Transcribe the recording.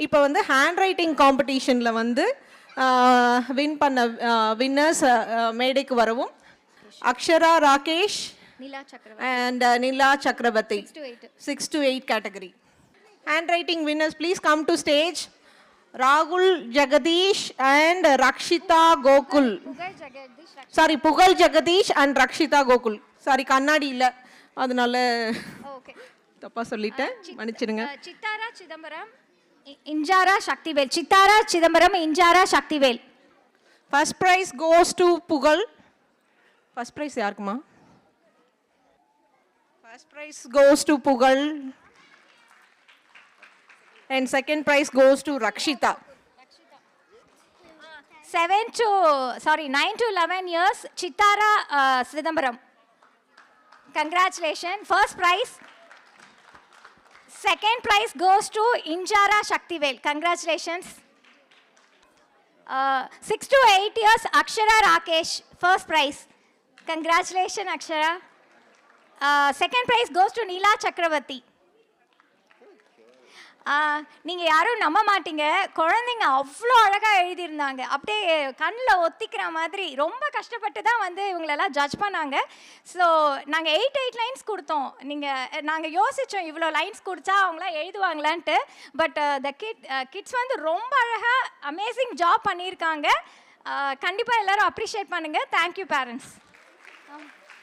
இப்போ வந்து hand writing காம்படிஷனில் வந்து வின் பண்ண வின்னர்ஸ் மேடைக்கு வரவும். Akshara Rakesh and Nila Chakrabarti 6 to 8 category. Handwriting winners, please come to stage. Rahul Jagadish and Rakshita Gokul. Sorry, Pugal Jagadish and Rakshita Gokul. Sorry, Kannadi illa. அதனால தப்பா சொல்லிட்டேன், மன்னிச்சிடுங்க. Sithara Chidambaram, இஞ்சாரா Sakthivel. Sithara Chidambaram, இஞ்சாரா Sakthivel. First prize goes to Pugal. First prize யாருக்குமா? First prize goes to Pugal and second prize goes to Rakshita. 9 to 11 years, Chittara Sidambaram. Congratulations. First prize. Second prize goes to Injara Shaktivel. Congratulations. 6 to 8 years, Akshara Rakesh. First prize. Congratulations, Akshara. Second prize goes to Neela Chakravarti. நீங்கள் யாரும் நம்ப மாட்டீங்க, குழந்தைங்க அவ்வளோ அழகாக எழுதியிருந்தாங்க. அப்படியே கண்ணில் ஒத்திக்கிற மாதிரி ரொம்ப கஷ்டப்பட்டு தான் வந்து இவங்களெல்லாம் ஜட்ஜ் பண்ணாங்க. ஸோ நாங்கள் 8 லைன்ஸ் கொடுத்தோம். நாங்கள் யோசித்தோம் இவ்வளோ லைன்ஸ் கொடுத்தா அவங்களாம் எழுதுவாங்களான்ட்டு. பட் கிட்ஸ் வந்து ரொம்ப அழகாக அமேசிங் ஜாப் பண்ணியிருக்காங்க. கண்டிப்பாக எல்லோரும் அப்ரிஷியேட் பண்ணுங்கள். Thank you parents.